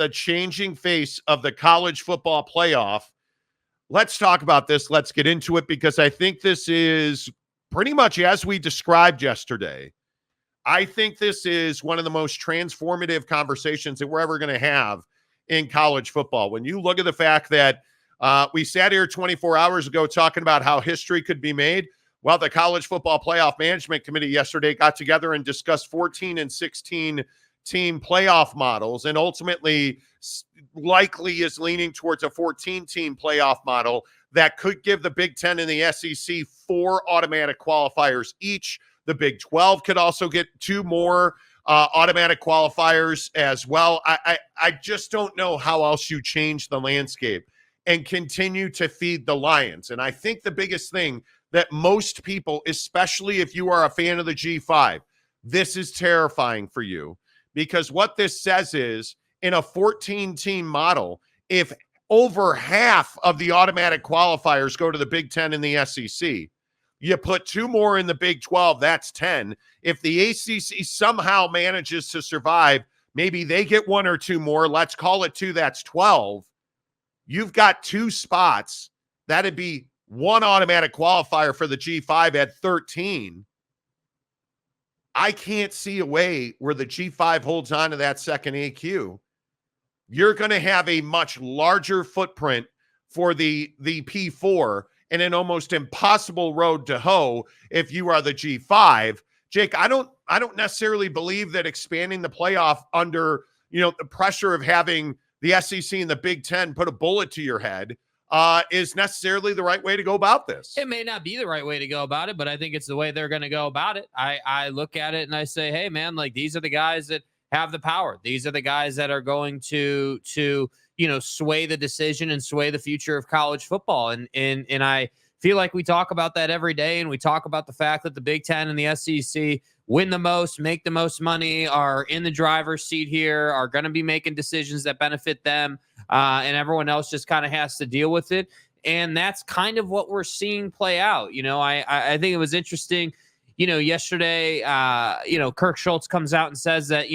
the changing face of the college football playoff. Let's talk about this. Let's get into it because I think this is pretty much as we described yesterday. I think this is one of the most transformative conversations that we're ever going to have in college football. When you look at the fact that we sat here 24 hours ago talking about how history could be made, well, the College Football Playoff Management Committee yesterday got together and discussed 14 and 16 team playoff models, and ultimately likely is leaning towards a 14-team playoff model that could give the Big-10 and the SEC 4 automatic qualifiers each. The Big 12 could also get 2 more automatic qualifiers as well. I just don't know how else you change the landscape and continue to feed the lions. And I think the biggest thing that most people, especially if you are a fan of the G5, this is terrifying for you, because what this says is in a 14-team model, if over half of the automatic qualifiers go to the Big 10 and the SEC, you put 2 more in the Big 12, that's 10. If the ACC somehow manages to survive, maybe they get 1 or 2 more, let's call it 2, that's 12. You've got 2 spots. That'd be 1 automatic qualifier for the G5 at 13. I can't see a way where the G5 holds on to that second AQ. You're going to have a much larger footprint for the P4 and an almost impossible road to hoe if you are the G5. Jake, I don't necessarily believe that expanding the playoff under, the pressure of having the SEC and the Big 10 put a bullet to your head is necessarily the right way to go about this. It may not be the right way to go about it, but I think it's the way they're going to go about it. I look at it and I say, hey, man, like, these are the guys that have the power. These are the guys that are going to sway the decision and sway the future of college football. And I feel like we talk about that every day, and we talk about the fact that the Big 10 and the SEC win the most, make the most money, are in the driver's seat here, are going to be making decisions that benefit them, and everyone else just kind of has to deal with it. And that's kind of what we're seeing play out. I think it was interesting, yesterday, Kirk Schultz comes out and says that,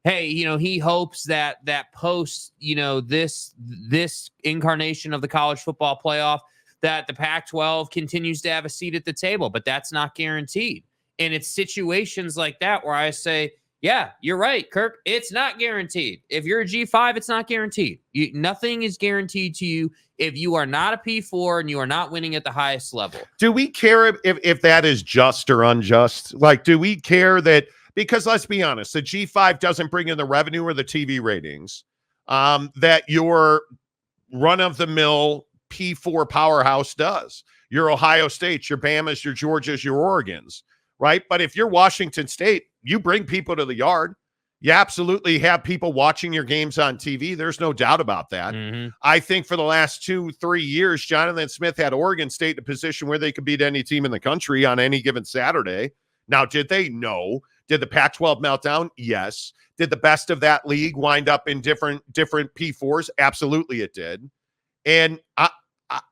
hey, he hopes that post, this incarnation of the college football playoff, that the Pac-12 continues to have a seat at the table, but that's not guaranteed. And it's situations like that where I say, yeah, you're right, Kirk, it's not guaranteed. If you're a G5, it's not guaranteed. Nothing is guaranteed to you if you are not a P4 and you are not winning at the highest level. Do we care if that is just or unjust? Like, do we care that, because let's be honest, the G5 doesn't bring in the revenue or the TV ratings that your run-of-the-mill P4 powerhouse does. Your Ohio States, your Bamas, your Georgias, your Oregons, right? But if you're Washington State, you bring people to the yard. You absolutely have people watching your games on TV. There's no doubt about that. Mm-hmm. I think for the last 2-3 years, Jonathan Smith had Oregon State in a position where they could beat any team in the country on any given Saturday. Now, did they? No. Did the Pac-12 melt down? Yes. Did the best of that league wind up in different P4s? Absolutely it did. And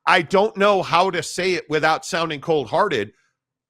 I don't know how to say it without sounding cold-hearted,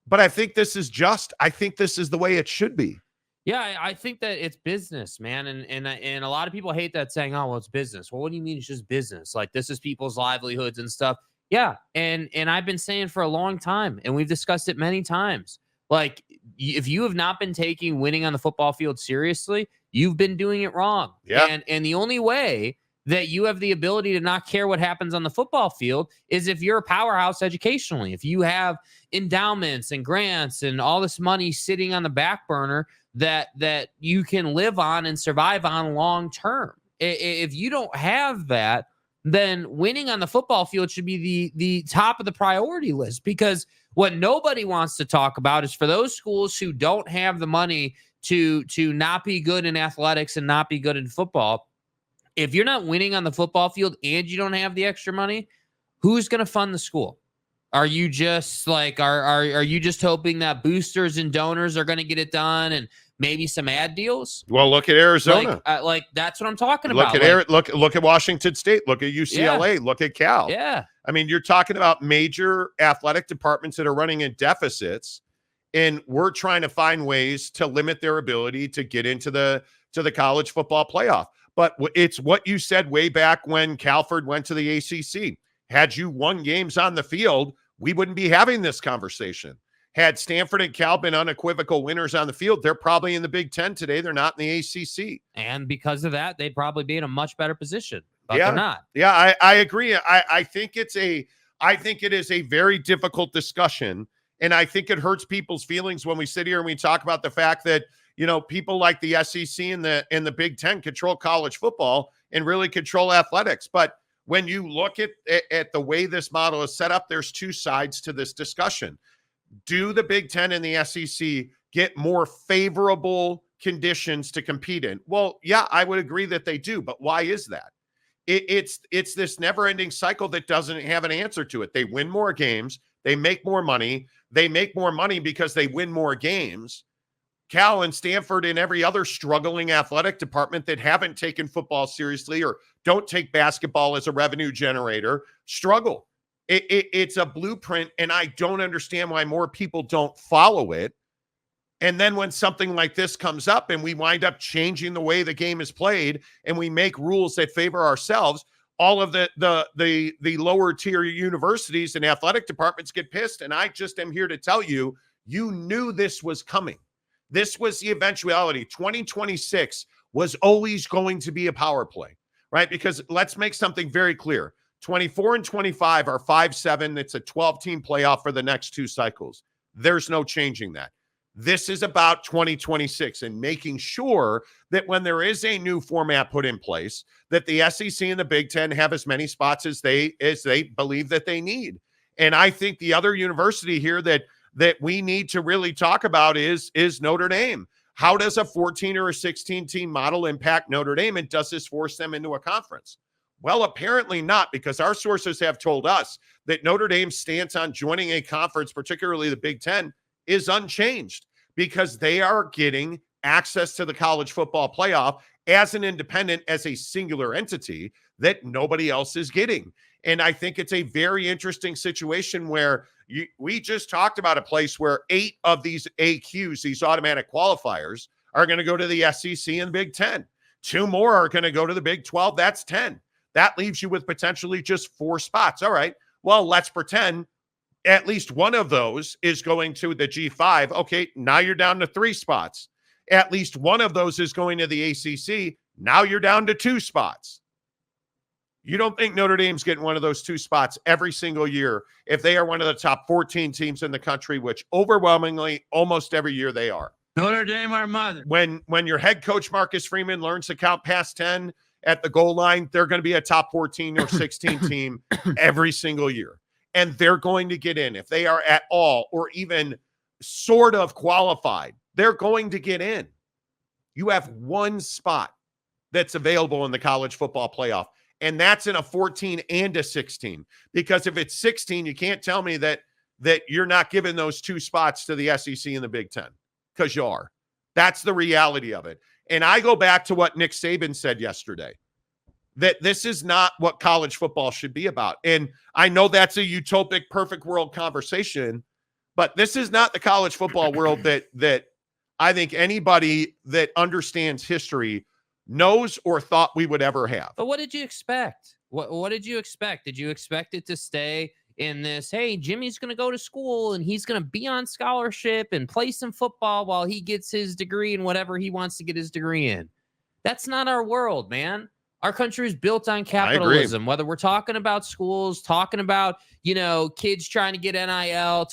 but I think this is just. I think this is the way it should be. Yeah, I think that it's business, man. And a lot of people hate that, saying, oh, well, it's business. Well, what do you mean it's just business? Like, this is people's livelihoods and stuff. Yeah, and I've been saying for a long time, and we've discussed it many times. Like, if you have not been taking winning on the football field seriously, you've been doing it wrong. Yeah. And the only way that you have the ability to not care what happens on the football field is if you're a powerhouse educationally. If you have endowments and grants and all this money sitting on the back burner that you can live on and survive on long term. If you don't have that, then winning on the football field should be the top of the priority list, because what nobody wants to talk about is for those schools who don't have the money to not be good in athletics and not be good in football. If you're not winning on the football field and you don't have the extra money, who's going to fund the school? Are you just like, are you just hoping that boosters and donors are going to get it done and maybe some ad deals? Well, look at Arizona. Like that's what I'm talking about. Look at Washington State. Look at UCLA. Yeah. Look at Cal. Yeah. I mean, you're talking about major athletic departments that are running in deficits, and we're trying to find ways to limit their ability to get into the college football playoff. But it's what you said way back when Calford went to the ACC. Had you won games on the field, we wouldn't be having this conversation. Had Stanford and Cal been unequivocal winners on the field, they're probably in the Big Ten today. They're not in the ACC. And because of that, they'd probably be in a much better position, but Yeah. they're not. Yeah, I agree. I think it is a very difficult discussion. And I think it hurts people's feelings when we sit here and we talk about the fact that, people like the SEC and the Big Ten control college football and really control athletics. But when you look at the way this model is set up, there's two sides to this discussion. Do the Big Ten and the SEC get more favorable conditions to compete in? Well, yeah, I would agree that they do. But why is that? It's this never-ending cycle that doesn't have an answer to it. They win more games. They make more money. They make more money because they win more games. Cal and Stanford and every other struggling athletic department that haven't taken football seriously or don't take basketball as a revenue generator struggle. It's a blueprint, and I don't understand why more people don't follow it. And then when something like this comes up and we wind up changing the way the game is played and we make rules that favor ourselves, all of the lower tier universities and athletic departments get pissed. And I just am here to tell you, you knew this was coming. This was the eventuality. 2026 was always going to be a power play, right? Because let's make something very clear. 24 and 25 are 5-7. It's a 12-team playoff for the next two cycles. There's no changing that. This is about 2026 and making sure that when there is a new format put in place, that the SEC and the Big Ten have as many spots as they believe that they need. And I think the other university here that we need to really talk about is Notre Dame. How does a 14 or a 16 team model impact Notre Dame, and does this force them into a conference? Well, apparently not, because our sources have told us that Notre Dame's stance on joining a conference, particularly the Big Ten, is unchanged because they are getting access to the college football playoff as an independent, as a singular entity that nobody else is getting. And I think it's a very interesting situation where we just talked about a place where 8 of these AQs, these automatic qualifiers, are going to go to the SEC and Big Ten. 2 more are going to go to the Big 12. That's 10. That leaves you with potentially just 4 spots. All right, well, let's pretend at least one of those is going to the G5. Okay, now you're down to 3 spots. At least one of those is going to the ACC. Now you're down to 2 spots. You don't think Notre Dame's getting one of those 2 spots every single year if they are one of the top 14 teams in the country, which overwhelmingly almost every year they are. Notre Dame, our mother. When your head coach Marcus Freeman learns to count past 10 at the goal line, they're going to be a top 14 or 16 team every single year. And they're going to get in. If they are at all or even sort of qualified, they're going to get in. You have 1 spot that's available in the college football playoff, and that's in a 14 and a 16. Because if it's 16, you can't tell me that you're not giving those 2 spots to the SEC and the Big Ten, because you are. That's the reality of it. And I go back to what Nick Saban said yesterday, that this is not what college football should be about. And I know that's a utopic, perfect world conversation, but this is not the college football world that I think anybody that understands history knows or thought we would ever have. But what did you expect? What did you expect? Did you expect it to stay in this, hey, Jimmy's going to go to school and he's going to be on scholarship and play some football while he gets his degree in whatever he wants to get his degree in? That's not our world, man. Our country is built on capitalism, whether we're talking about schools, talking about, kids trying to get NIL,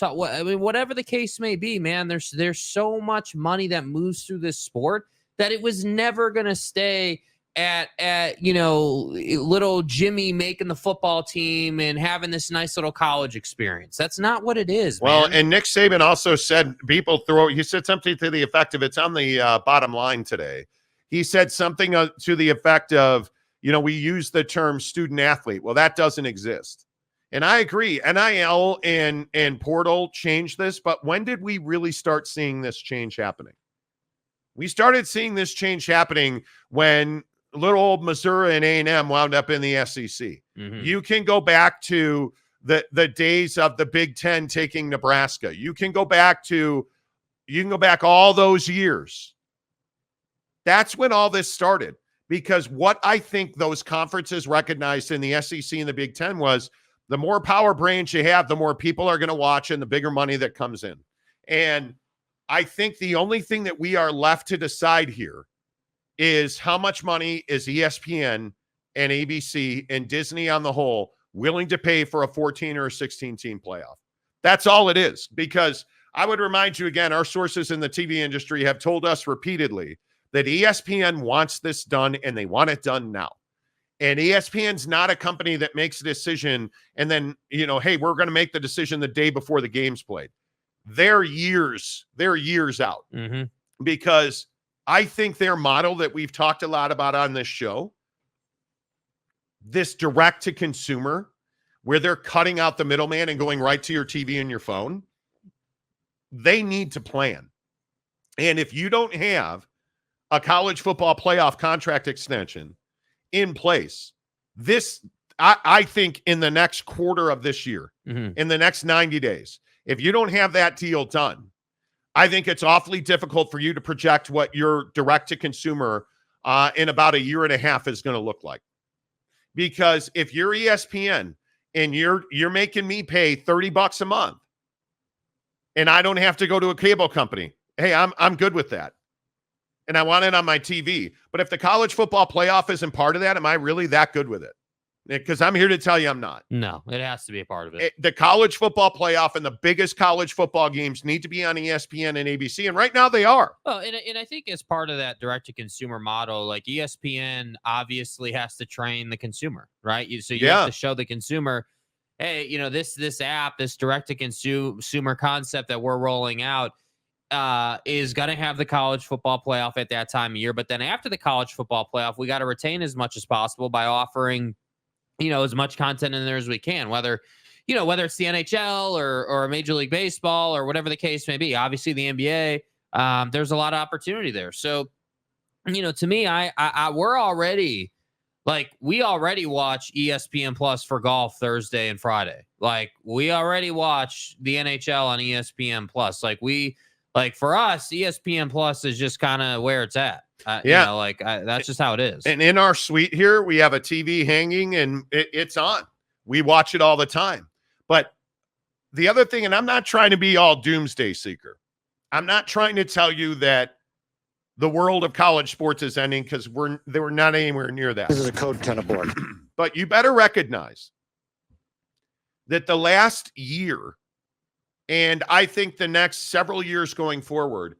whatever the case may be, man, there's so much money that moves through this sport that it was never going to stay at little Jimmy making the football team and having this nice little college experience. That's not what it is, well, man. And Nick Saban also said he said something to the effect of, it's on the bottom line today. He said something to the effect of, we use the term student athlete. Well, that doesn't exist. And I agree. NIL and portal changed this, but when did we really start seeing this change happening? We started seeing this change happening when little old Missouri and A&M wound up in the SEC. Mm-hmm. You can go back to the days of the Big Ten taking Nebraska. You can go back all those years. That's when all this started. Because what I think those conferences recognized in the SEC and the Big Ten was the more power brands you have, the more people are going to watch and the bigger money that comes in. And I think the only thing that we are left to decide here is how much money is ESPN and ABC and Disney on the whole willing to pay for a 14 or a 16 team playoff. That's all it is. Because I would remind you again, our sources in the TV industry have told us repeatedly that ESPN wants this done and they want it done now. And ESPN's not a company that makes a decision and then, hey, we're going to make the decision the day before the game's played. They're years out. Because I think their model that we've talked a lot about on this show, this direct to consumer, where they're cutting out the middleman and going right to your TV and your phone, they need to plan. And if you don't have a college football playoff contract extension in place, I think in the next quarter of this year, in the next 90 days, if you don't have that deal done, I think it's awfully difficult for you to project what your direct to consumer in about a year and a half is going to look like. Because if you're ESPN and you're making me pay $30 a month and I don't have to go to a cable company, hey, I'm good with that. And I want it on my TV. But if the college football playoff isn't part of that, am I really that good with it? Because I'm here to tell you I'm not. No, it has to be a part of it. The college football playoff and the biggest college football games need to be on ESPN and ABC. And right now they are. Well, and I think as part of that direct-to-consumer model, like ESPN obviously has to train the consumer, right? So you have to show the consumer, hey, this app, this direct-to-consumer concept that we're rolling out, is going to have the college football playoff at that time of year. But then after the college football playoff, we got to retain as much as possible by offering, as much content in there as we can, whether it's the NHL or Major League Baseball or whatever the case may be. Obviously the NBA, there's a lot of opportunity there. So, to me, we're already we already watch ESPN Plus for golf Thursday and Friday. Like we already watch the NHL on ESPN Plus. For us, ESPN Plus is just kind of where it's at. That's just how it is. And in our suite here, we have a TV hanging and it's on. We watch it all the time. But the other thing, and I'm not trying to be all doomsday seeker. I'm not trying to tell you that the world of college sports is ending because they were not anywhere near that. This is a code 10 aboard. But you better recognize that the last year, and I think the next several years going forward,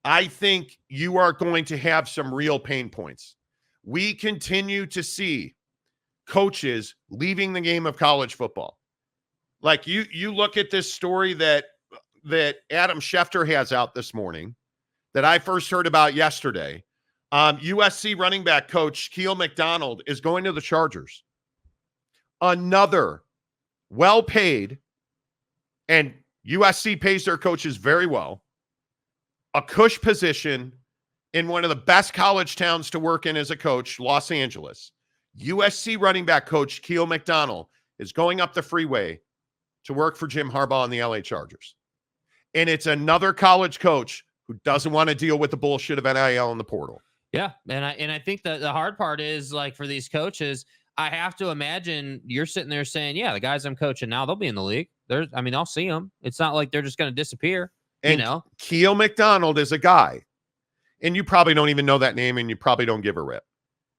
I think you are going to have some real pain points. We continue to see coaches leaving the game of college football. Like you look at this story that Adam Schefter has out this morning that I first heard about yesterday. USC running back coach Keel McDonald is going to the Chargers. Another well-paid, and USC pays their coaches very well, a cush position in one of the best college towns to work in as a coach, Los Angeles. USC running back coach Keel McDonald is going up the freeway to work for Jim Harbaugh and the LA Chargers. And it's another college coach who doesn't want to deal with the bullshit of NIL in the portal. Yeah, and I think that the hard part is, for these coaches, I have to imagine you're sitting there saying, yeah, the guys I'm coaching now, they'll be in the league. I'll see them. It's not like they're just going to disappear. And Keel McDonald is a guy, and you probably don't even know that name, and you probably don't give a rip.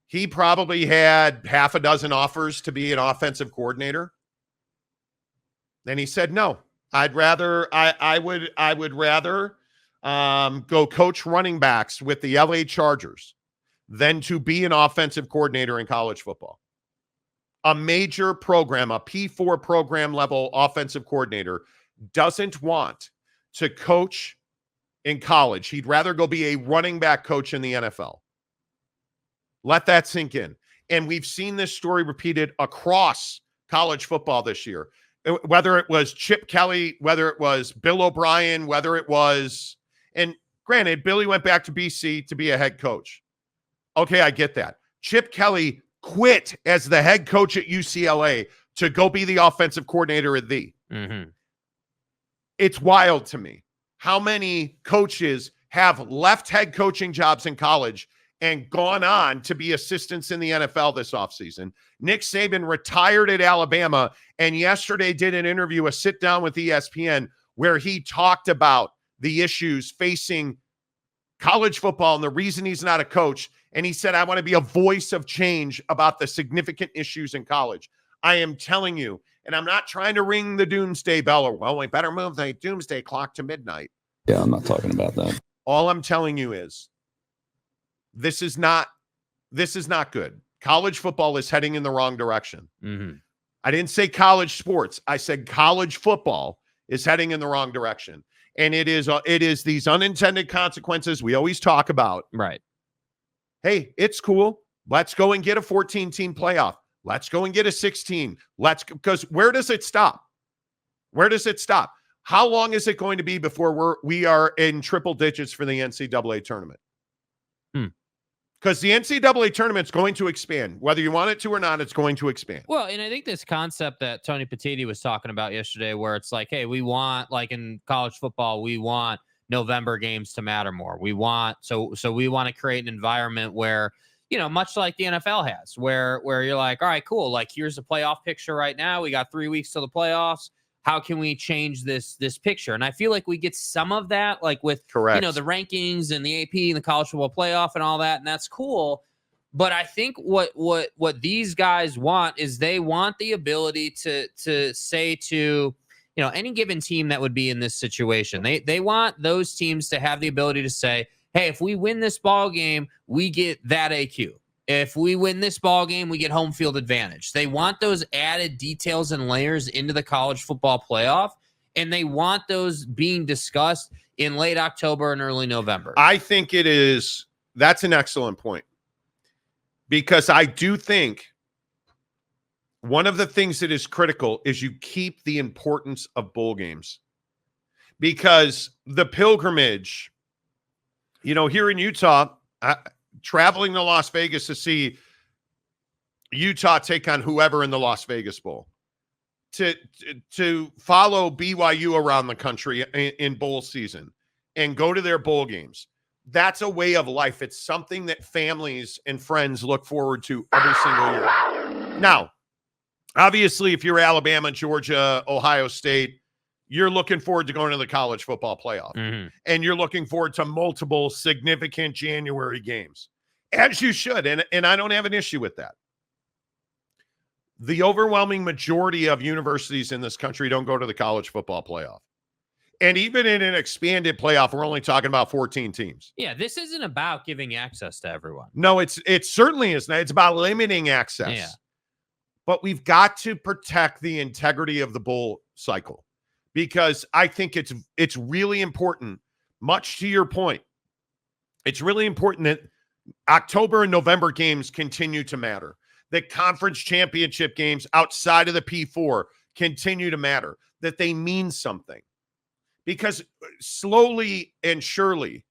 He probably had half a dozen offers to be an offensive coordinator. Then he said, no, I would rather go coach running backs with the LA Chargers than to be an offensive coordinator in college football. A major program, a P4 program level offensive coordinator, doesn't want to coach in college. He'd rather go be a running back coach in the NFL. Let that sink in. And we've seen this story repeated across college football this year. Whether it was Chip Kelly, whether it was Bill O'Brien, whether it was, and granted, Billy went back to BC to be a head coach. Okay, I get that. Chip Kelly quit as the head coach at UCLA to go be the offensive coordinator at the. Mm-hmm. It's wild to me how many coaches have left head coaching jobs in college and gone on to be assistants in the NFL this offseason. Nick Saban retired at Alabama and yesterday did an interview, a sit down with ESPN, where he talked about the issues facing college football and the reason he's not a coach. And he said, I want to be a voice of change about the significant issues in college. I am telling you, and I'm not trying to ring the doomsday bell or, well, we better move the doomsday clock to midnight. Yeah, I'm not talking about that. All I'm telling you is this is not good. College football is heading in the wrong direction. Mm-hmm. I didn't say college sports. I said college football is heading in the wrong direction. And it is these unintended consequences we always talk about. Right. Hey, it's cool. Let's go and get a 14-team playoff. Let's go and get a 16. Because where does it stop? Where does it stop? How long is it going to be before we are in triple digits for the NCAA tournament? Because the NCAA tournament's going to expand. Whether you want it to or not, it's going to expand. Well, and I think this concept that Tony Petitti was talking about yesterday, where it's like, hey, we want, like in college football, we want November games to matter more. We want, so we want to create an environment where, you know, much like the NFL has, where you're like, all right, cool. Like, here's the playoff picture right now. We got 3 weeks till the playoffs. How can we change this picture? And I feel like we get some of that, like with, correct, you know, the rankings and the AP and the college football playoff and all that. And that's cool. But I think what these guys want is they want the ability to say to, you know, any given team that would be in this situation, they want those teams to have the ability to say, hey, if we win this ball game, we get that AQ. If we win this ball game, we get home field advantage. They want those added details and layers into the college football playoff, and they want those being discussed in late October and early November. I think that's an excellent point, because I do think one of the things that is critical is you keep the importance of bowl games, because the pilgrimage, you know, here in Utah, traveling to Las Vegas to see Utah take on whoever in the Las Vegas Bowl, to follow BYU around the country in bowl season and go to their bowl games. That's a way of life. It's something that families and friends look forward to every single year. Now, obviously, if you're Alabama, Georgia, Ohio State, you're looking forward to going to the college football playoff. Mm-hmm. And you're looking forward to multiple significant January games, as you should. And I don't have an issue with that. The overwhelming majority of universities in this country don't go to the college football playoff. And even in an expanded playoff, we're only talking about 14 teams. Yeah, this isn't about giving access to everyone. No, it certainly isn't. It's about limiting access. Yeah. But we've got to protect the integrity of the bowl cycle, because I think it's really important, much to your point. It's really important that October and November games continue to matter. That conference championship games outside of the P4 continue to matter. That they mean something. Because slowly and surely,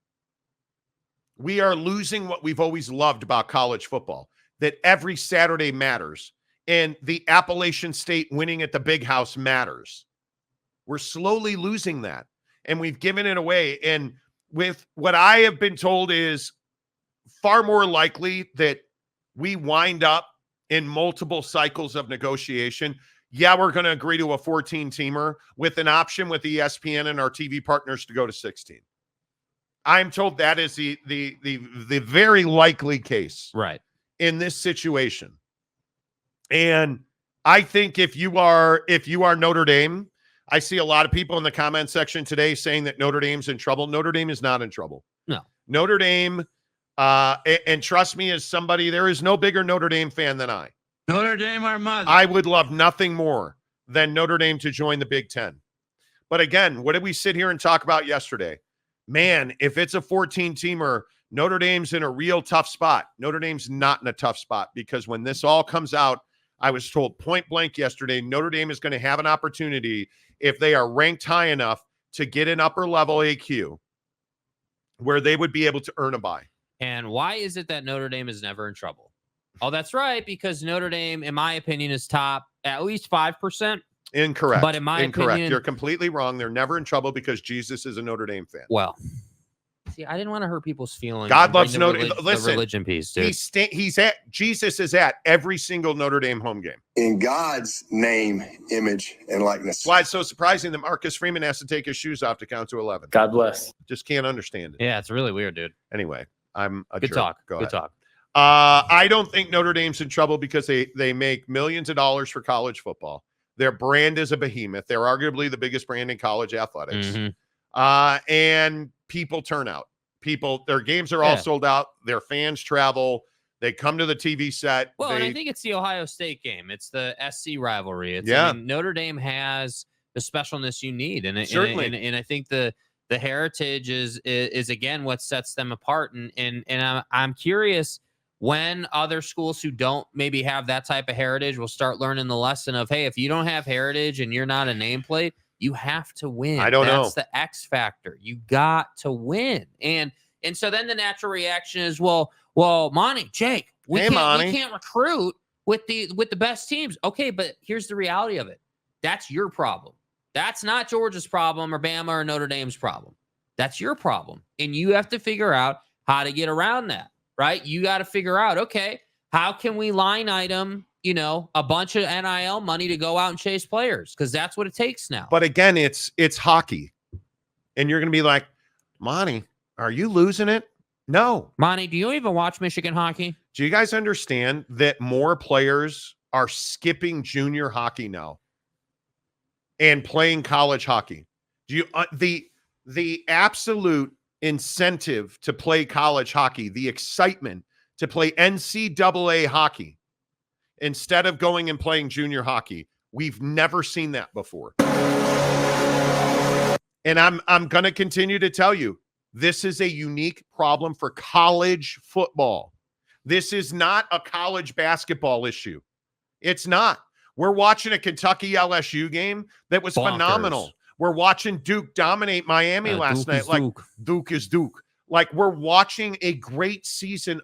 we are losing what we've always loved about college football. That every Saturday matters. And the Appalachian State winning at the Big House matters. We're slowly losing that, and we've given it away. And with what I have been told is far more likely that we wind up in multiple cycles of negotiation. Yeah, we're going to agree to a 14-teamer with an option with ESPN and our TV partners to go to 16. I'm told that is the very likely case, right, in this situation. And I think if you are Notre Dame, I see a lot of people in the comment section today saying that Notre Dame's in trouble. Notre Dame is not in trouble. No. Notre Dame, and trust me, as somebody, there is no bigger Notre Dame fan than I. Notre Dame, our mother. I would love nothing more than Notre Dame to join the Big-10. But again, what did we sit here and talk about yesterday? Man, if it's a 14-teamer, Notre Dame's in a real tough spot. Notre Dame's not in a tough spot, because when this all comes out, I was told point blank yesterday, Notre Dame is going to have an opportunity, if they are ranked high enough, to get an upper level AQ where they would be able to earn a bye. And why is it that Notre Dame is never in trouble? Oh, that's right, because Notre Dame, in my opinion, is top at least 5%. Incorrect. But in my opinion, you're completely wrong. They're never in trouble because Jesus is a Notre Dame fan. Well, See, I didn't want to hurt people's feelings. God and bring loves the Notre relig- Dame. the Listen, religion piece, dude. Jesus is at every single Notre Dame home game. In God's name, image, and likeness. That's why it's so surprising that Marcus Freeman has to take his shoes off to count to 11. God bless. Just can't understand it. Yeah, it's really weird, dude. Anyway, I'm a Good jerk. talk. Go Good ahead. talk. I don't think Notre Dame's in trouble because they make millions of dollars for college football. Their brand is a behemoth. They're arguably the biggest brand in college athletics. Mhm. And people turn out. Their games are all sold out. Their fans travel. They come to the TV set. Well, and I think it's the Ohio State game. It's the SC rivalry. I mean, Notre Dame has the specialness you need, and Certainly. and I think the heritage is again what sets them apart. And I'm curious when other schools who don't maybe have that type of heritage will start learning the lesson of, hey, if you don't have heritage and you're not a nameplate, you have to win. I don't know. That's the X factor. You got to win. And so then the natural reaction is, well, Monty, Jake, we can't recruit with the best teams. Okay, but here's the reality of it. That's your problem. That's not Georgia's problem or Bama or Notre Dame's problem. That's your problem. And you have to figure out how to get around that, right? You got to figure out, okay, how can we line item, a bunch of NIL money to go out and chase players? Because that's what it takes now. But again, it's hockey. And you're going to be like, Monty, are you losing it? No. Monty, do you even watch Michigan hockey? Do you guys understand that more players are skipping junior hockey now and playing college hockey? Do you the absolute incentive to play college hockey, the excitement to play NCAA hockey instead of going and playing junior hockey? We've never seen that before. And I'm going to continue to tell you, this is a unique problem for college football. This is not a college basketball issue. It's not. We're watching a Kentucky LSU game that was phenomenal. We're watching Duke dominate Miami last night. Like Duke is Duke. Like we're watching a great season.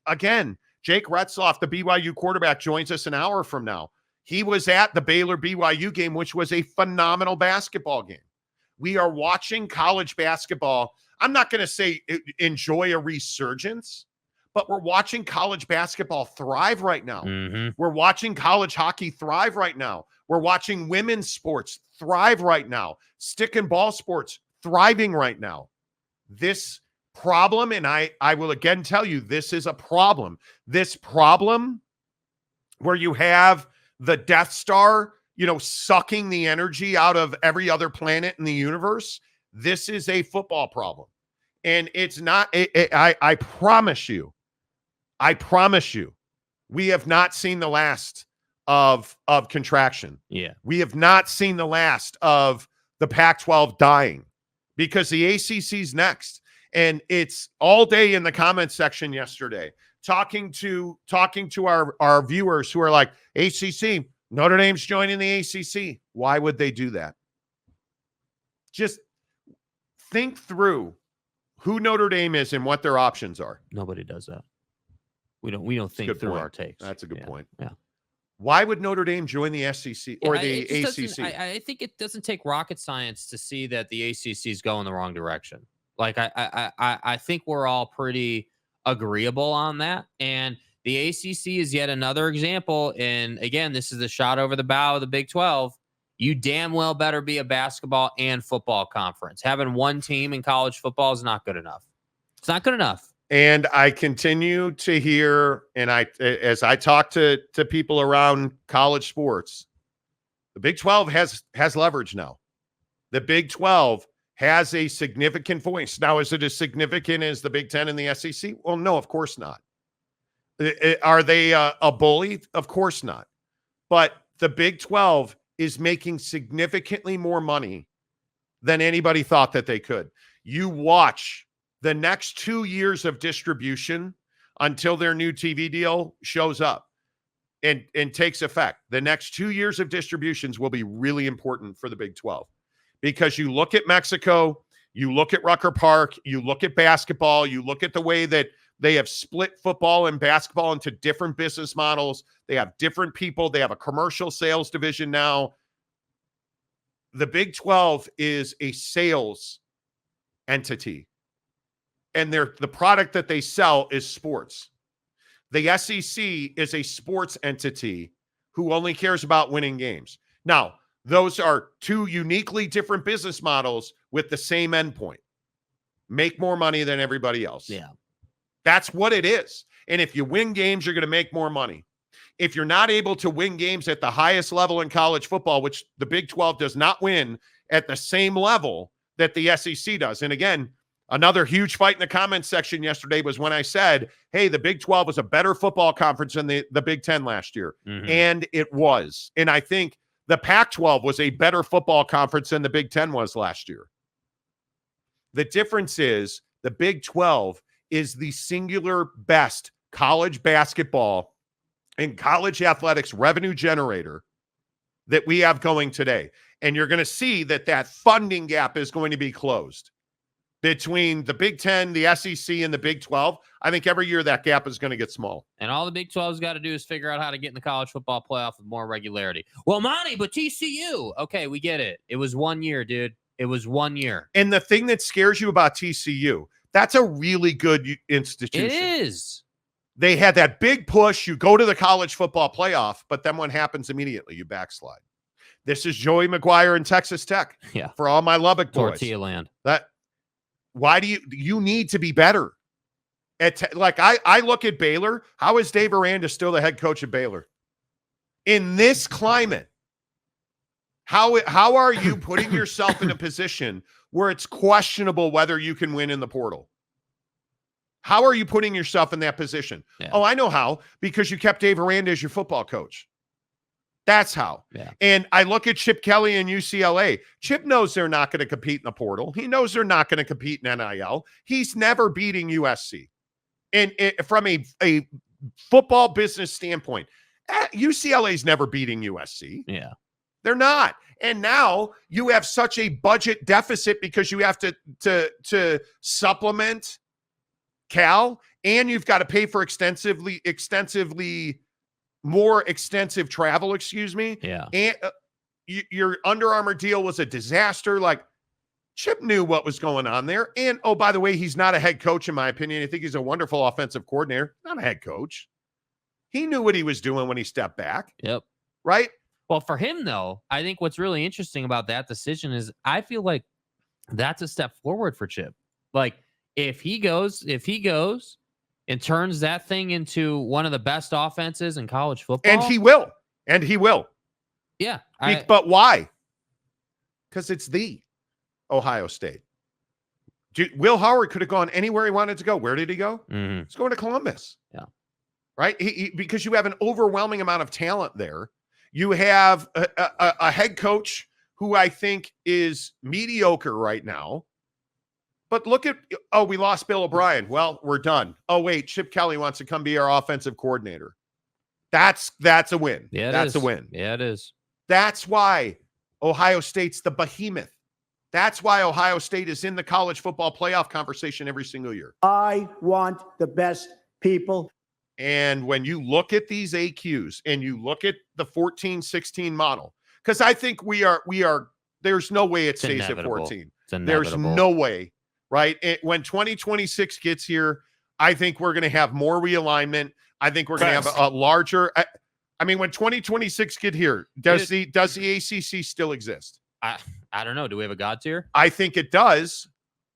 Again, Jake Retzloff, the BYU quarterback, joins us an hour from now. He was at the Baylor BYU game, which was a phenomenal basketball game. We are watching college basketball. I'm not going to say enjoy a resurgence, but we're watching college basketball thrive right now. Mm-hmm. We're watching college hockey thrive right now. We're watching women's sports thrive right now. Stick and ball sports thriving right now. This problem, and I will again tell you, this is a problem. This problem where you have the Death Star, sucking the energy out of every other planet in the universe. This is a football problem. And it's not, I promise you, we have not seen the last of contraction. Yeah. We have not seen the last of the Pac-12 dying because the ACC's next. And it's all day in the comments section yesterday, talking to our viewers who are like, ACC, Notre Dame's joining the ACC. Why would they do that? Just think through who Notre Dame is and what their options are. Nobody does that. We don't think through our takes. That's a good point. Yeah. Why would Notre Dame join the SEC or the ACC? I think it doesn't take rocket science to see that the ACC is going the wrong direction. Like I think we're all pretty agreeable on that. And the ACC is yet another example. And again, this is the shot over the bow of the Big 12. You damn well better be a basketball and football conference. Having one team in college football is not good enough. It's not good enough. And I continue to hear, and as I talk to people around college sports, the Big 12 has leverage now. The Big 12 has a significant voice. Now, is it as significant as the Big-10 and the SEC? Well, no, of course not. Are they a bully? Of course not. But the Big 12 is making significantly more money than anybody thought that they could. You watch the next 2 years of distribution until their new TV deal shows up and takes effect. The next 2 years of distributions will be really important for the Big 12 because you look at Mexico, you look at Rucker Park, you look at basketball, you look at the way that they have split football and basketball into different business models. They have different people. They have a commercial sales division now. The Big 12 is a sales entity. and the product that they sell is sports. The SEC is a sports entity who only cares about winning games. Now, those are two uniquely different business models with the same endpoint. Make more money than everybody else. Yeah. That's what it is. And if you win games, you're going to make more money. If you're not able to win games at the highest level in college football, which the Big 12 does not win at the same level that the SEC does. And again, another huge fight in the comments section yesterday was when I said, hey, the Big 12 was a better football conference than the Big 10 last year. Mm-hmm. And it was. And I think the Pac-12 was a better football conference than the Big 10 was last year. The difference is the Big 12 is the singular best college basketball and college athletics revenue generator that we have going today. And you're going to see that funding gap is going to be closed between the Big 10, the SEC, and the Big 12. I think every year that gap is going to get small. And all the Big 12's got to do is figure out how to get in the college football playoff with more regularity. Well, Monty, but TCU. Okay, we get it. It was 1 year, dude. It was 1 year. And the thing that scares you about TCU, that's a really good institution. It is. They had that big push. You go to the college football playoff, but then what happens immediately? You backslide. This is Joey McGuire in Texas Tech. Yeah. For all my Lubbock boys. Tortilla land. Why do you need to be better? I look at Baylor. How is Dave Aranda still the head coach of Baylor? In this climate, how are you putting yourself in a position where it's questionable whether you can win in the portal? How are you putting yourself in that position? Yeah. Oh, I know how, because you kept Dave Aranda as your football coach. That's how. Yeah. And I look at Chip Kelly and UCLA. Chip knows they're not going to compete in the portal. He knows they're not going to compete in NIL. He's never beating USC. And from a football business standpoint, UCLA's never beating USC. Yeah. They're not. And now you have such a budget deficit because you have to supplement Cal, and you've got to pay for more extensive travel, Yeah. And your Under Armour deal was a disaster. Like, Chip knew what was going on there. And, oh, by the way, he's not a head coach, in my opinion. I think he's a wonderful offensive coordinator, not a head coach. He knew what he was doing when he stepped back. Yep. Right? Well, for him, though, I think what's really interesting about that decision is I feel like that's a step forward for Chip. Like, if he goes and turns that thing into one of the best offenses in college football. And he will. Yeah. But why? Because it's the Ohio State. Will Howard could have gone anywhere he wanted to go. Where did he go? Mm-hmm. He's going to Columbus. Yeah. Right? Because you have an overwhelming amount of talent there. You have a head coach who I think is mediocre right now. But look at, we lost Bill O'Brien. Well, we're done. Oh, wait, Chip Kelly wants to come be our offensive coordinator. That's a win. Yeah, that's a win. Yeah, it is. That's why Ohio State's the behemoth. That's why Ohio State is in the college football playoff conversation every single year. I want the best people. And when you look at these AQs and you look at the 14-16 model, because I think we are, there's no way it stays at 14. There's no way. Right? When 2026 gets here, I think we're going to have more realignment. I think we're going to have a larger. When 2026 get here, does the ACC still exist? I don't know. Do we have a God tier? I think it does.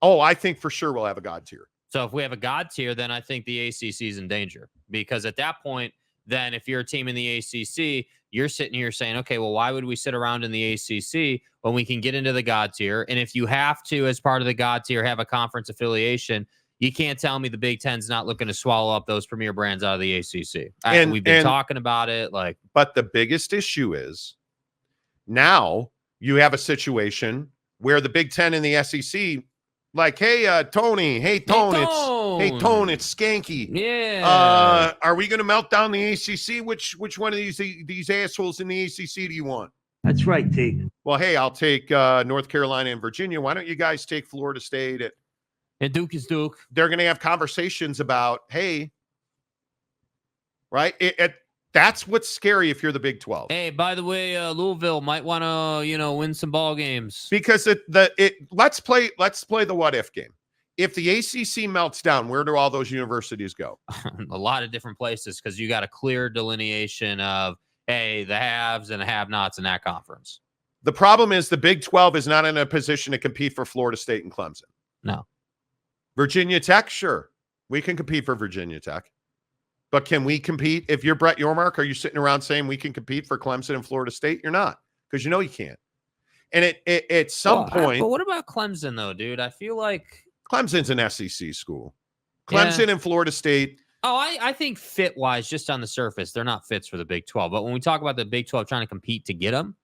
Oh, I think for sure we'll have a God tier. So if we have a God tier, then I think the ACC is in danger, because at that point, then if you're a team in the ACC, you're sitting here saying, okay, well, why would we sit around in the ACC when we can get into the God tier? And if you have to, as part of the God tier, have a conference affiliation, you can't tell me the Big Ten's not looking to swallow up those premier brands out of the ACC. We've been talking about it. But the biggest issue is now you have a situation where the Big Ten and the SEC, like, hey, Tony, it's Skanky. Yeah. Are we going to melt down the ACC? Which one of these assholes in the ACC do you want? That's right, T. Well, hey, I'll take North Carolina and Virginia. Why don't you guys take Florida State? And Duke is Duke. They're going to have conversations about, hey, right? That's what's scary if you're the Big 12. Hey, by the way, Louisville might want to, win some ball games. Because let's play the what if game. if the ACC melts down, where do all those universities go? A lot of different places, because you got a clear delineation of, hey, the haves and the have-nots in that conference. The problem is the Big 12 is not in a position to compete for Florida State and Clemson. No. Virginia Tech, sure. We can compete for Virginia Tech. But can we compete? If you're Brett Yormark, are you sitting around saying we can compete for Clemson and Florida State? You're not, because you know you can't. And at some point. But what about Clemson, though, dude? I feel like Clemson's an SEC school. Clemson and Florida State. Oh, I think fit-wise, just on the surface, they're not fits for the Big 12. But when we talk about the Big 12 trying to compete to get them,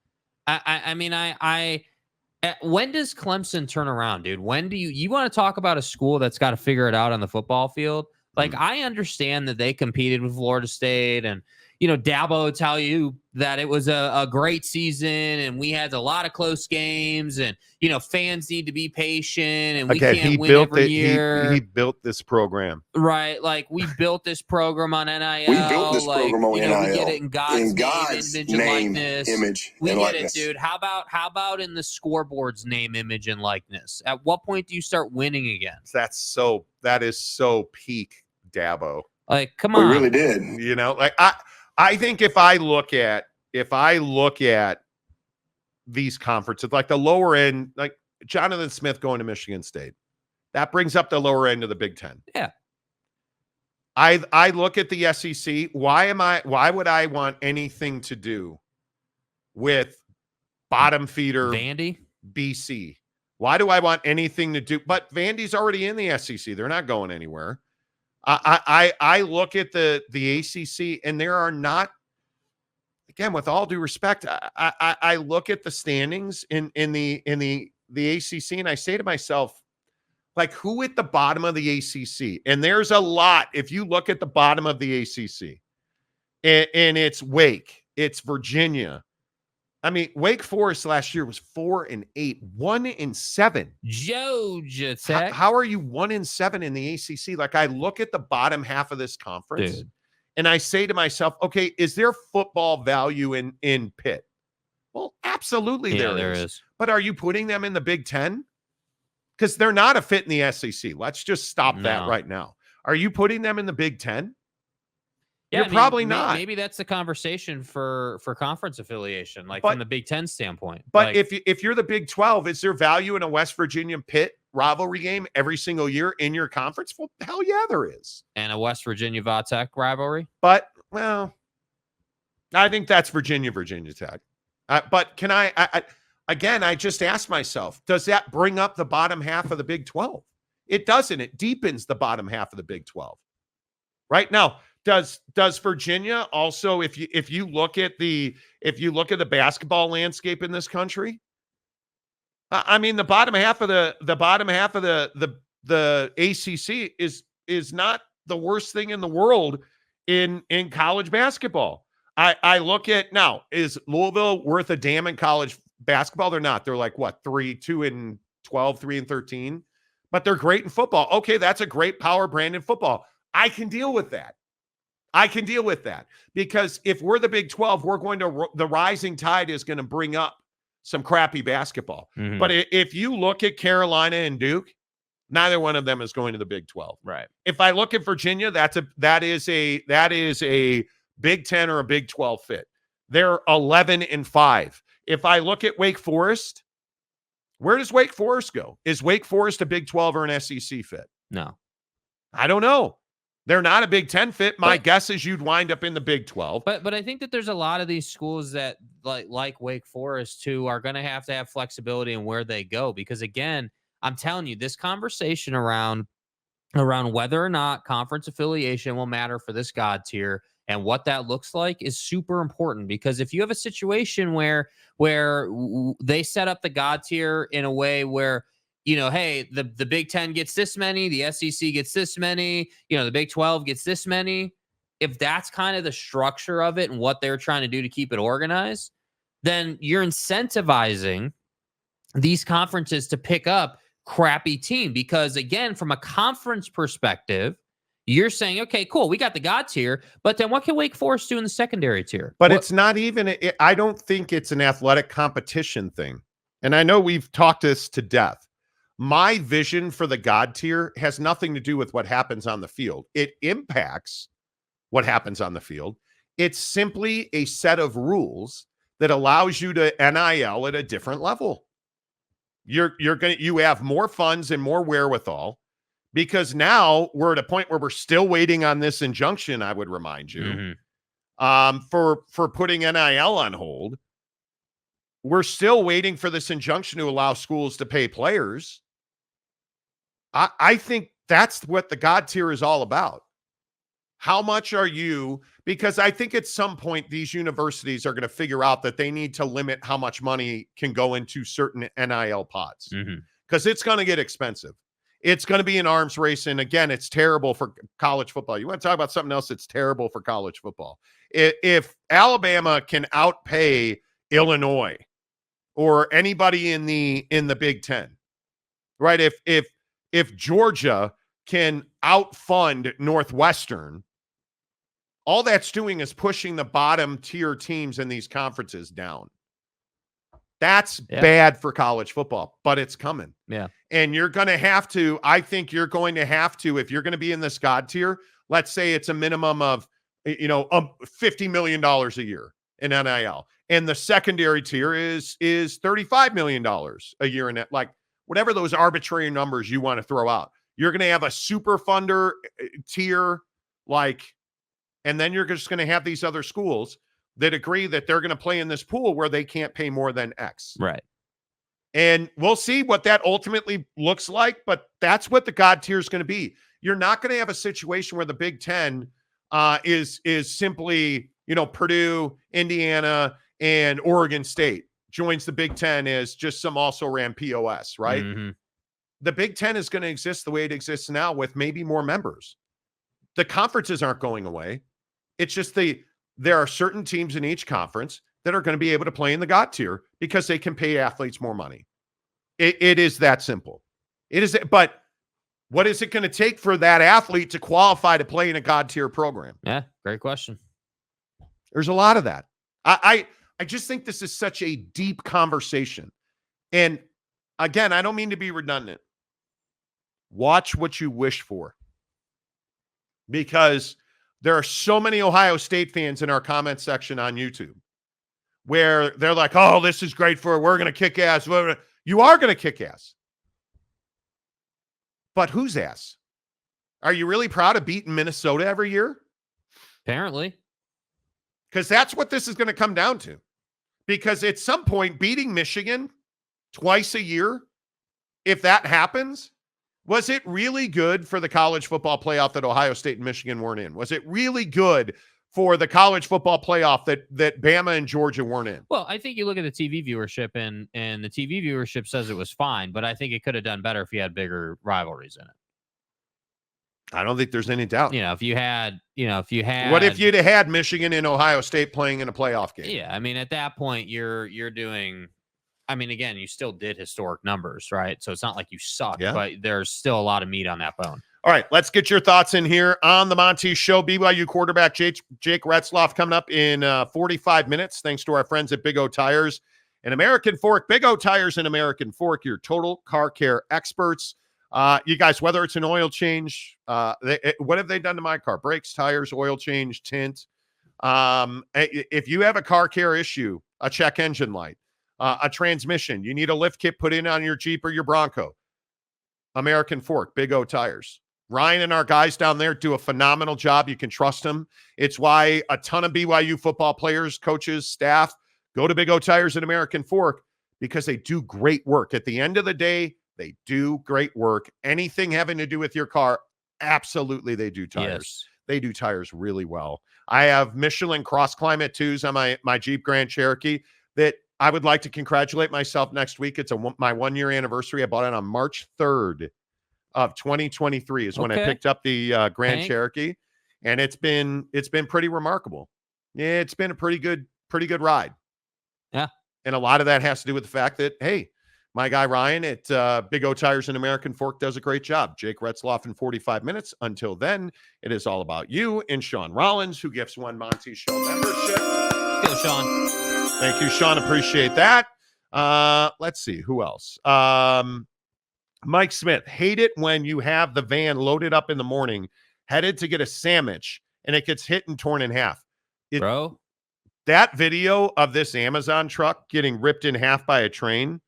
when does Clemson turn around, dude? When do you want to talk about a school that's got to figure it out on the football field? Like, I understand that they competed with Florida State, and, you know, Dabo would tell you that it was a great season and we had a lot of close games, and, you know, fans need to be patient, and we can't win every year. He built this program. Right. Like, we built this program on NIL. We built this program on NIL. We get it in God's name, image, we and get likeness. it, dude. How about in the scoreboard's name, image, and likeness? At what point do you start winning again? That is so peak Dabo. Like, come on. We really did. You know, like I think if I look at these conferences, like the lower end, like Jonathan Smith going to Michigan State, that brings up the lower end of the Big 10. Yeah. I look at the SEC. Why would I want anything to do with bottom feeder Vandy? BC? Why do I want anything to do? But Vandy's already in the SEC. They're not going anywhere. I look at the ACC, and there are not, again, with all due respect, I look at the standings in the ACC, and I say to myself, like, who at the bottom of the ACC? And there's a lot. If you look at the bottom of the ACC, and it's Wake, it's Virginia. I mean, Wake Forest last year was 4-8, 1-7. Georgia Tech. How are you 1-7 in the ACC? Like, I look at the bottom half of this conference, dude, and I say to myself, okay, is there football value in Pitt? Well, absolutely there is. But are you putting them in the Big 10? Because they're not a fit in the SEC. Let's just stop that right now. Are you putting them in the Big 10? Yeah, You're probably not. Maybe that's the conversation for conference affiliation, like from the Big 10 standpoint. But if you're the Big 12, is there value in a West Virginia Pitt rivalry game every single year in your conference? Well, hell yeah, there is. And a West Virginia Vatech rivalry? But, well, I think that's Virginia Tech. But can again, I just asked myself, does that bring up the bottom half of the Big 12? It doesn't. It deepens the bottom half of the Big 12. Right now, does Virginia also, if you look at the basketball landscape in this country, I mean, the bottom half of the ACC is not the worst thing in the world in college basketball. I look at, now, is Louisville worth a damn in college basketball? They're not. They're like, what, 2-12, 3-13, but they're great in football. Okay, that's a great power brand in football. I can deal with that. Because if we're the Big 12, the rising tide is going to bring up some crappy basketball. Mm-hmm. But if you look at Carolina and Duke, neither one of them is going to the Big 12. Right. If I look at Virginia, that is a Big 10 or a Big 12 fit. They're 11-5. If I look at Wake Forest, where does Wake Forest go? Is Wake Forest a Big 12 or an SEC fit? No. I don't know. They're not a Big 10 fit. My guess is you'd wind up in the Big 12. But I think that there's a lot of these schools that like Wake Forest who are going to have flexibility in where they go, because again, I'm telling you, this conversation around whether or not conference affiliation will matter for this God tier and what that looks like is super important, because if you have a situation where they set up the God tier in a way where, you know, hey, the Big 10 gets this many, the SEC gets this many, you know, the Big 12 gets this many. If that's kind of the structure of it and what they're trying to do to keep it organized, then you're incentivizing these conferences to pick up crappy team. Because again, from a conference perspective, you're saying, okay, cool, we got the God tier, but then what can Wake Forest do in the secondary tier? But it's not even, I don't think it's an athletic competition thing. And I know we've talked this to death. my vision for the God tier has nothing to do with what happens on the field. It impacts what happens on the field. It's simply a set of rules that allows you to NIL at a different level. You have more funds and more wherewithal, because now we're at a point where we're still waiting on this injunction, I would remind you, for putting NIL on hold. We're still waiting for this injunction to allow schools to pay players. I think that's what the God tier is all about. How much are you? Because I think at some point these universities are going to figure out that they need to limit how much money can go into certain NIL pots, because it's going to get expensive. It's going to be an arms race. And again, it's terrible for college football. You want to talk about something else that's terrible for college football? If Alabama can outpay Illinois or anybody in the Big-10, right? If Georgia can outfund Northwestern, all that's doing is pushing the bottom tier teams in these conferences down. That's bad for college football, but it's coming. Yeah. And you're going to have to, I think you're going to have to, if you're going to be in this God tier, let's say it's a minimum of, $50 million a year in NIL. And the secondary tier is $35 million a year in it. Like, whatever those arbitrary numbers you want to throw out, you're going to have a super funder tier, and then you're just going to have these other schools that agree that they're going to play in this pool where they can't pay more than X. Right. And we'll see what that ultimately looks like, but that's what the God tier is going to be. You're not going to have a situation where the Big-10 is simply, Purdue, Indiana, and Oregon State joins the Big-10 as just some also ran POS, right? The Big-10 is going to exist the way it exists now with maybe more members. The conferences aren't going away. It's just there are certain teams in each conference that are going to be able to play in the God tier because they can pay athletes more money. It is that simple. It is, but what is it going to take for that athlete to qualify to play in a God tier program? Yeah, great question. There's a lot of that. I just think this is such a deep conversation. And again, I don't mean to be redundant. Watch what you wish for. Because there are so many Ohio State fans in our comment section on YouTube where they're like, oh, this is great we're going to kick ass. You are going to kick ass. But whose ass? Are you really proud of beating Minnesota every year? Apparently. Because that's what this is going to come down to. Because at some point, beating Michigan twice a year, if that happens, was it really good for the college football playoff that Ohio State and Michigan weren't in? Was it really good for the college football playoff that Bama and Georgia weren't in? Well, I think you look at the TV viewership, and the TV viewership says it was fine, but I think it could have done better if you had bigger rivalries in it. I don't think there's any doubt. If you had. What if you'd have had Michigan and Ohio State playing in a playoff game? Yeah, I mean, at that point, you're doing. I mean, again, you still did historic numbers, right? So it's not like you suck, but there's still a lot of meat on that bone. All right, let's get your thoughts in here on the Monty Show. BYU quarterback Jake Retzloff coming up in 45 minutes, thanks to our friends at Big O Tires and American Fork. Big O Tires and American Fork, your total car care experts. You guys, whether it's an oil change, what have they done to my car? Brakes, tires, oil change, tint. If you have a car care issue, a check engine light, a transmission, you need a lift kit put in on your Jeep or your Bronco, American Fork, Big O Tires. Ryan and our guys down there do a phenomenal job. You can trust them. It's why a ton of BYU football players, coaches, staff go to Big O Tires and American Fork, because they do great work. At the end of the day, they do great work. Anything having to do with your car, absolutely they do tires. Yes. They do tires really well. I have Michelin Cross Climate 2s on my Jeep Grand Cherokee that I would like to congratulate myself next week. It's my 1 year anniversary. I bought it on March 3rd of 2023 is when I picked up the Grand Cherokee, and it's been pretty remarkable. Yeah, it's been a pretty good ride. Yeah. And a lot of that has to do with the fact that, hey, my guy Ryan at Big O Tires and American Fork does a great job. Jake Retzloff in 45 minutes. Until then, it is all about you and Sean Rollins, who gifts one Monty Show membership. Go, Sean. Thank you, Sean. Appreciate that. Let's see. Who else? Mike Smith, hate it when you have the van loaded up in the morning, headed to get a sandwich, and it gets hit and torn in half. Bro, that video of this Amazon truck getting ripped in half by a train,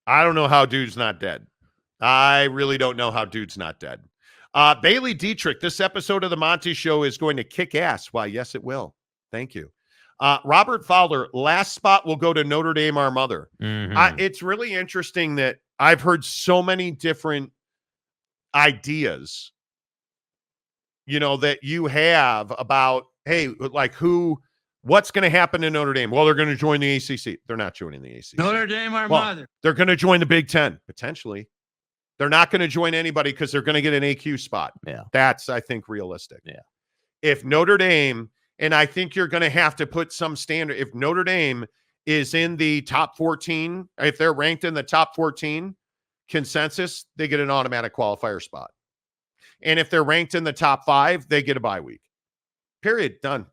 I don't know how dude's not dead. I really don't know how dude's not dead. Bailey Dietrich, this episode of the Monty Show is going to kick ass. Why, yes, it will. Thank you. Robert Fowler, last spot will go to Notre Dame, our mother. It's really interesting that I've heard so many different ideas, that you have about, hey, like what's going to happen in Notre Dame? Well, they're going to join the ACC. They're not joining the ACC. Notre Dame, our mother. They're going to join the Big-10, potentially. They're not going to join anybody because they're going to get an AQ spot. Yeah. That's, I think, realistic. Yeah. If Notre Dame, and I think you're going to have to put some standard, if Notre Dame is in the top 14, if they're ranked in the top 14 consensus, they get an automatic qualifier spot. And if they're ranked in the top 5, they get a bye week. Period. Done.